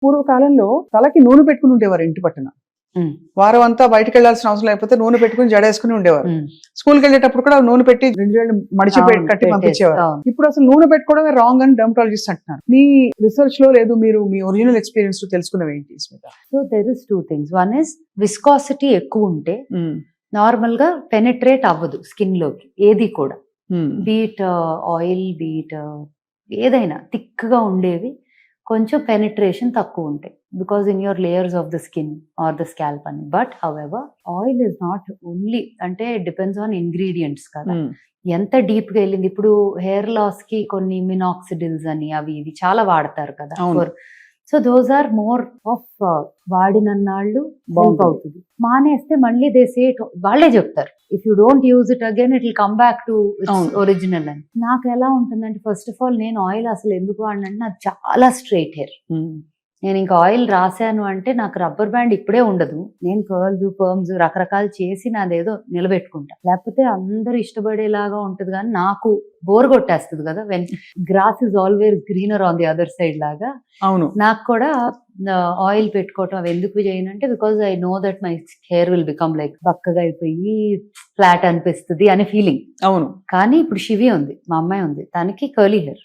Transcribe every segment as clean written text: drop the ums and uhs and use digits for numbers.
పూర్వకాలంలో తలకి నూనె పెట్టుకుని ఉండేవారు ఇంటి పట్టున. వారం అంతా బయటకు వెళ్లాల్సిన అవసరం లేకపోతే నూనె పెట్టుకుని జడేసుకుని ఉండేవారు. స్కూల్కి వెళ్ళేటప్పుడు కూడా నూనె పెట్టి 2 వేళ్ళు మడిచి కట్టి పంపించేవారు. ఇప్పుడు అసలు నూనె పెట్టుకోవడమే రాంగ్ అని డెర్మటాలజిస్ట్ అంటున్నారు. మీ రీసెర్చ్ లో లేదు, మీరు మీ ఒరిజినల్ ఎక్స్పీరియన్స్ లో తెలుసుకున్నవి ఏంటి? So there is 2 things. One is viscosity ఎక్కువ ఉంటే నార్మల్ గా పెనిట్రేట్ అవ్వదు స్కిన్ లోకి ఏది కూడా. బీట్ ఆయిల్, బీట్ ఏదైనా థిక్ గా ఉండేవి కొంచెం పెనిట్రేషన్ తక్కువ ఉంటాయి because in your layers of the skin or the scalp అని. But however oil is not only, అంటే డిపెండ్స్ ఆన్ ఇంగ్రీడియంట్స్ కదా, ఎంత డీప్ గా వెళ్ళింది. ఇప్పుడు హెయిర్ లాస్ కి కొన్ని మినాక్సిడిల్స్ అని అవి ఇవి చాలా వాడతారు కదా. So those are more of వాడినన్నాళ్ళు హెల్ప్ అవుతుంది. మానేస్తే మళ్ళీ దే సే వాళ్ళే చెప్తారు if you don't use it again it will come back to original అని. నాకు ఎలా ఉంటుందంటే ఫస్ట్ ఆఫ్ ఆల్ నేను ఆయిల్ అసలు ఎందుకు వాడినంటే నాకు చాలా స్ట్రైట్ హెయిర్. నేను ఇంకా ఆయిల్ రాశాను అంటే నాకు రబ్బర్ బ్యాండ్ ఇప్పుడే ఉండదు. నేను కర్ల్స్ పర్మ్స్ రకరకాలు చేసి నాదేదో నిలబెట్టుకుంటా, లేకపోతే అందరూ ఇష్టపడేలాగా ఉంటది కానీ నాకు బోర్ కొట్టేస్తుంది కదా. When grass is always greener on the other side లాగా. అవును, నాకు కూడా ఆయిల్ పెట్టుకోవటం అవి ఎందుకు చేయనంటే because I know that my hair will become like బక్కగా అయిపోయి ఫ్లాట్ అనిపిస్తుంది అనే ఫీలింగ్. అవును, కానీ ఇప్పుడు శివి ఉంది, మా అమ్మాయి ఉంది, తనకి curly hair.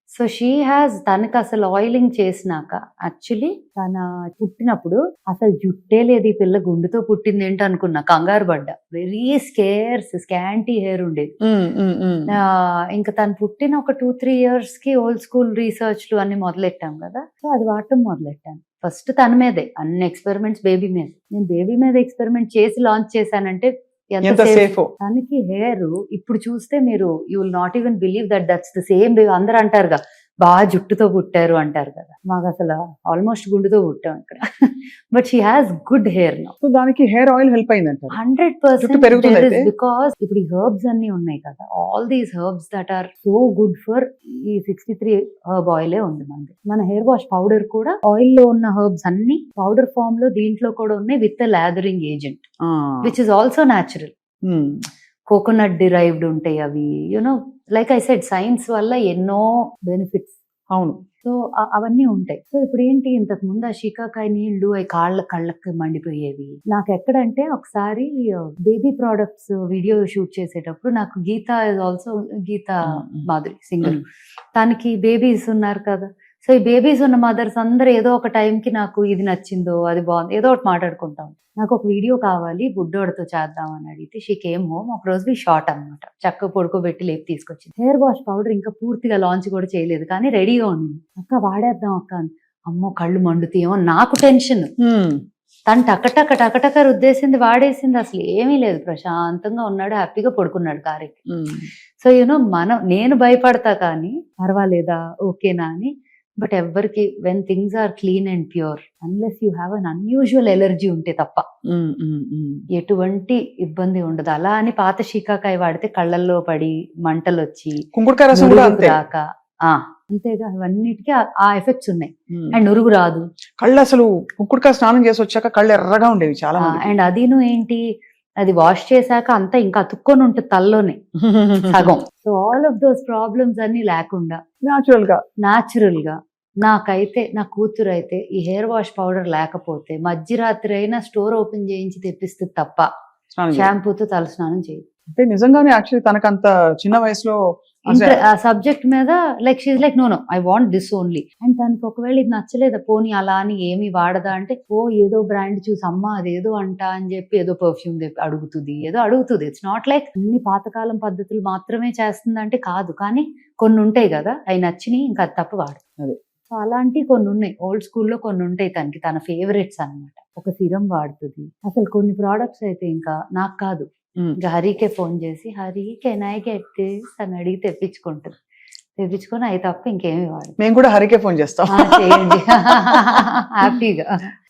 So she has, తనకి అసలు ఆయిలింగ్ చేసినాక యాక్చువల్లీ తన పుట్టినప్పుడు అసలు జుట్టే లేదు, ఈ పిల్ల గుండుతో పుట్టింది ఏంటి అనుకున్నా, కంగారు పడ్డా. వెరీ స్కాంటీ హెయిర్ ఉండేది. ఇంకా తను పుట్టిన ఒక 2-3 years కి ఓల్డ్ స్కూల్ రీసెర్చ్లు అన్ని మొదలెట్టాం కదా. సో అది వాడటం మొదలెట్టాను. ఫస్ట్ తన మీదే అన్ని ఎక్స్పెరిమెంట్స్, బేబీ మీద. నేను బేబీ మీద ఎక్స్పెరిమెంట్ చేసి లాంచ్ చేశానంటే ఎంత సేఫ్. తనకి హెయిర్ ఇప్పుడు చూస్తే మీరు you will not even believe that that's the same baby. అందరూ అంటారుగా బాగా జుట్టుతో పుట్టారు అంటారు కదా, మాకు అసలు ఆల్మోస్ట్ గుండుతో పుట్టాం ఇక్కడ. But she has good hair now. So దానికి హెయిర్ ఆయిల్ హెల్ప్ అయిందంట 100%. బికాస్ ఇప్పుడు ఈ హెర్బ్స్ అన్ని ఉన్నాయి కదా, all these herbs that are so good for ఈ 63 హెర్బ్ ఆయిలే ఉంది మనది. మన హెయిర్ వాష్ పౌడర్ కూడా ఆయిల్ లో ఉన్న హెర్బ్స్ అన్ని పౌడర్ ఫామ్ లో దీంట్లో కూడా ఉన్నాయి with lathering agent which is also natural. Coconut derived ఉంటాయి అవి. You know like I said science వల్ల ఎన్నో బెనిఫిట్స్. అవును, సో అవన్నీ ఉంటాయి. సో ఇప్పుడు ఏంటి, ఇంతకు ముందు ఆ షికాకాయ నీళ్లు అవి కళ్ళకి మండిపోయేవి. నాకు ఎక్కడంటే ఒకసారి బేబీ ప్రోడక్ట్స్ వీడియో షూట్ చేసేటప్పుడు నాకు Geetha is also Geetha Madhuri singer, తనకి బేబీస్ ఉన్నారు కదా. సో ఈ బేబీస్ ఉన్న మదర్స్ అందరూ ఏదో ఒక టైంకి నాకు ఇది నచ్చిందో అది బాగుంది ఏదో ఒకటి మాట్లాడుకుంటాం. నాకు ఒక వీడియో కావాలి బుడ్డోడితో చేద్దామని అడిగితే షీ కేమ్ హోమ్. ఒక రోజు షార్ట్ అనమాట, చక్క పడుకోబెట్టి లేపి తీసుకొచ్చింది. హెయిర్ వాష్ పౌడర్ ఇంకా పూర్తిగా లాంచ్ కూడా చేయలేదు కానీ రెడీగా ఉంది. అక్క వాడేద్దాం అక్క. అమ్మో కళ్ళు మండుతాయేమో నాకు టెన్షన్. తను టకటక రుద్దేసింది, వాడేసింది. అసలు ఏమీ లేదు, ప్రశాంతంగా ఉన్నాడు, హ్యాపీగా పడుకున్నాడు కారెక్కి. సో యూనో నేను భయపడతా కానీ పర్వాలేదా ఓకేనా అని. బట్ ఎవ్వరికి when things are clean and pure unless you have an unusual allergy ఉంటే తప్ప ఎటువంటి ఇబ్బంది ఉండదు. అలా అని పాత షీకాకాయ వాడితే కళ్ళల్లో పడి మంటలు వచ్చి రాక అంతేగా ఇవన్నిటికీ ఆ ఎఫెక్ట్స్ ఉన్నాయి. అండ్ నురుగు రాదు. కళ్ళు అసలు కుంకుడుకాయ స్నానం చేసి వచ్చాక కళ్ళు ఎర్రగా ఉండేవి చాలా. అండ్ అదిను ఏంటి, అది వాష్ చేశాక అంతా ఇంకా అతుక్కొని ఉంటుంది తల్లోనే సగం. So all of those problems అన్ని లేకుండా న్యాచురల్ గా నాకైతే నా కూతురు అయితే ఈ హెయిర్ వాష్ పౌడర్ లేకపోతే మధ్యరాత్రి అయినా స్టోర్ ఓపెన్ చేయించి తెప్పిస్తుంది తప్ప షాంపూతో తల స్నానం చేయదు. అంటే నిజంగానే యాక్చువల్లీ తనకంత చిన్న వయసులో ఆ సబ్జెక్ట్ మీద like she's like no I want this only. And తనకి ఒకవేళ ఇది నచ్చలేదా పోనీ అలా అని ఏమి వాడదా అంటే ఏదో బ్రాండ్ చూసి అమ్మ అదేదో అంట అని చెప్పి ఏదో పర్ఫ్యూమ్ అడుగుతుంది. ఇట్స్ నాట్ లైక్ అన్ని పాతకాలం పద్ధతులు మాత్రమే చేస్తుందంటే కాదు, కానీ కొన్ని ఉంటాయి కదా అవి నచ్చినాయి ఇంకా అది తప్ప వాడు. సో అలాంటివి కొన్ని ఉన్నాయి, ఓల్డ్ స్కూల్లో కొన్ని ఉంటాయి తనకి, తన ఫేవరెట్స్ అనమాట. ఒక సిరం వాడుతుంది. అసలు కొన్ని ప్రోడక్ట్స్ అయితే ఇంకా నాకు కాదు, ఇంకా హరికే ఫోన్ చేసి Hari can I get this అని అడిగి తెప్పించుకొని అవి తప్ప ఇంకేమి వాడు. మేము కూడా హరికే ఫోన్ చేస్తాం హ్యాపీగా.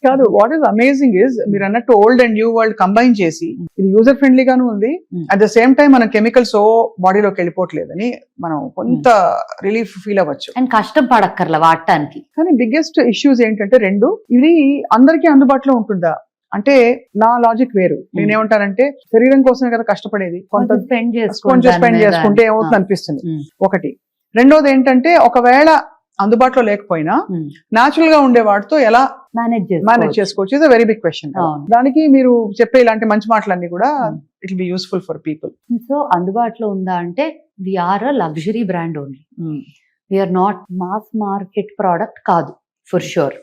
కాదు, వాట్ ఈస్ అమేజింగ్ ఇస్ మీరు అన్నట్టు old and new world combine చేసి ఇది యూజర్ ఫ్రెండ్లీ గాను ఉంది. అట్ ద సేమ్ టైం మన కెమికల్స్ బాడీలోకి వెళ్ళిపోవట్లేదని మనం కొంత రిలీఫ్ ఫీల్ అవ్వచ్చు. అండ్ కష్టం పడక్కర్లా వాడటానికి. కానీ బిగ్గెస్ట్ ఇష్యూస్ ఏంటంటే రెండు, ఇది అందరికీ అందుబాటులో ఉంటుందా అంటే నా లాజిక్ వేరు. నేనేమంటానంటే శరీరం కోసమే కదా కష్టపడేది, కొంత స్పెండ్ చేసుకుంటే ఏమవుతుంది అనిపిస్తుంది ఒకటి. రెండోది ఏంటంటే ఒకవేళ అందుబాటులో లేకపోయినా న్యాచురల్ గా ఉండే వాటితో ఎలా మేనేజ్ చేసుకోవచ్చు is a very big question. దానికి మీరు చెప్పే ఇలాంటి మంచి మాటలన్నీ కూడా it will be useful for people. So అందుబాటులో ఉందా అంటే we're a luxury brand only, we're not mass market product కాదు ఫర్ షూర్.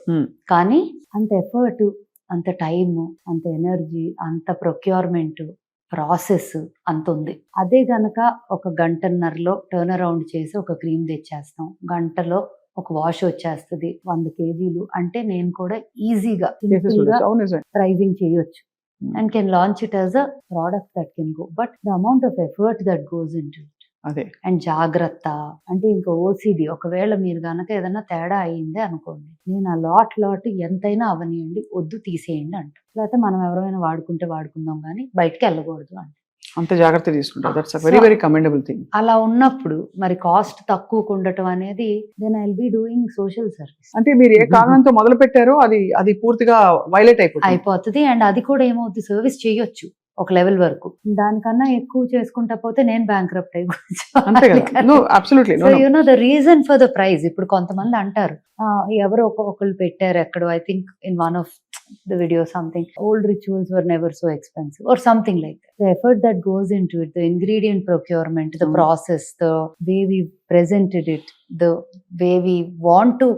కానీ అంత ఎఫర్ట్, అంత టైమ్, అంత ఎనర్జీ, అంత ప్రొక్యూర్మెంట్ ప్రాసెస్ అంత ఉంది. అదే గనక ఒక గంటన్నరలో టర్న్ అరౌండ్ చేసి ఒక క్రీమ్ తెచ్చేస్తాం, గంటలో ఒక వాష్ వచ్చేస్తుంది 100 kgs అంటే నేను కూడా ఈజీగా ప్రైజింగ్ చేయొచ్చు and can launch it as a product that can go. But the amount of effort that goes in to అదే అండ్ జాగ్రత్త అంటే ఇంకా ఓసిడి. ఒకవేళ మీరు గనక ఏదైనా తేడా అయ్యిందే అనుకోండి, నేను ఆ లాట్ ఎంతైనా అవనియండి, వద్దు తీసేయండి అంట. లేకపోతే మనం ఎవరైనా వాడుకుంటే వాడుకుందాం కానీ బయటకి వెళ్ళకూడదు అంట. అంత జాగ్రత్త తీసుకుంటారు. That's a very very commendable thing. అలా ఉన్నప్పుడు మరి కాస్ట్ తక్కువ ఉండటం అనేది then I will be doing social service. అంటే మీరు ఏ కారణంతో మొదలు పెట్టారో అది పూర్తిగా వైలేట్ అయిపోతుంది అండ్ అది కూడా ఏమవుతుంది, సర్వీస్ చేయొచ్చు ఒక లెవెల్ వరకు. దానికన్నా ఎక్కువ చేసుకుంటా పోతే నేను బ్యాంక్రప్ట్ అయిపోవచ్చు. The reason for the price. ఇప్పుడు కొంతమంది అంటారు ఎవరో ఒకళ్ళు పెట్టారు ఎక్కడో, I think in one of the video something, old rituals were never so expensive or something like that. The effort that goes into it, the ingredient procurement, the process, the way we presented it, the way we want to,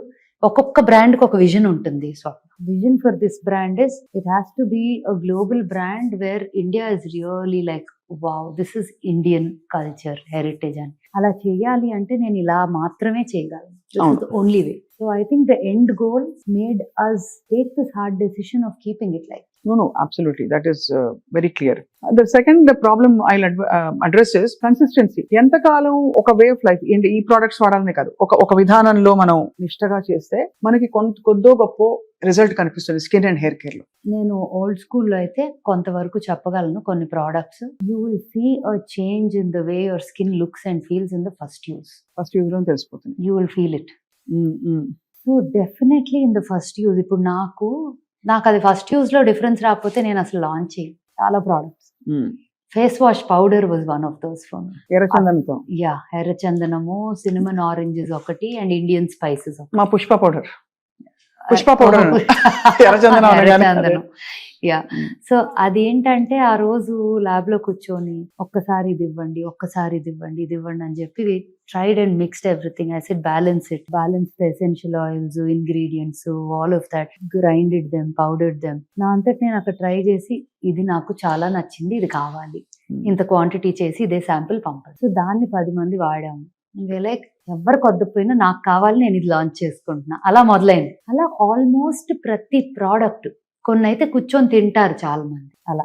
ఒక్కొక్క brand కి ఒక vision ఉంటుంది. So vision for this brand is it has to be a global brand where India is really like wow this is Indian culture heritage అని. అలా చేయాలి అంటే నేను ఇలా మాత్రమే చేయగలను. This is the only way. So I think the end goal made us take this hard decision of keeping it like. No, absolutely. That is very clear. The second problem I'll address is consistency. ఎంతకాలం ఒక way of life ఈ products వాడాలనే కాదు, ఒక విధానంలో మనం నిష్టగా చేస్తే మనకి కొద్దో గొప్ప రిజల్ట్ కనిపిస్తుంది స్కిన్ అండ్ హెయిర్ కేర్ లో. నేను ఓల్డ్ స్కూల్లో అయితే కొంతవరకు చెప్పగలను. కొన్ని products you will see a change in the way your skin looks and feels in the first use లో తెలిసిపోతుంది. You will feel it. So definitely in the first use. ఇప్పుడు నాకు అది ఫస్ట్ యూజ్ లో డిఫరెన్స్ రాకపోతే నేను అసలు launch చేయను. చాలా products, face wash powder was one of those for me. ఎర్రచందనంతో ఎర్రచందనము, సినిమన్ ఆరెంజెస్ ఒకటి అండ్ ఇండియన్ స్పైసెస్. మా పుష్ప పౌడర్ ఎర్రచందనం. సో అదేంటంటే ఆ రోజు ల్యాబ్ లో కూర్చొని ఒక్కసారి ఇది ఇవ్వండి, ఒక్కసారి ఇది ఇవ్వండి, ఇది ఇవ్వండి అని చెప్పి tried and mixed everything. I said balance the essential oils, ingredients, all of that, grinded them, powdered them. నా అంతటి నేను అక్కడ ట్రై చేసి ఇది నాకు చాలా నచ్చింది, ఇది కావాలి, ఇంత క్వాంటిటీ చేసి ఇదే శాంపిల్ పంపాలి. సో దాన్ని 10 మంది వాడాము. లైక్ ఎవరికి వద్దపోయినా నాకు కావాలి, నేను ఇది లాంచ్ చేసుకుంటున్నా. అలా మొదలైంది. అలా ఆల్మోస్ట్ ప్రతి ప్రోడక్ట్, కొన్ని అయితే కూర్చొని తింటారు చాలా మంది. అలా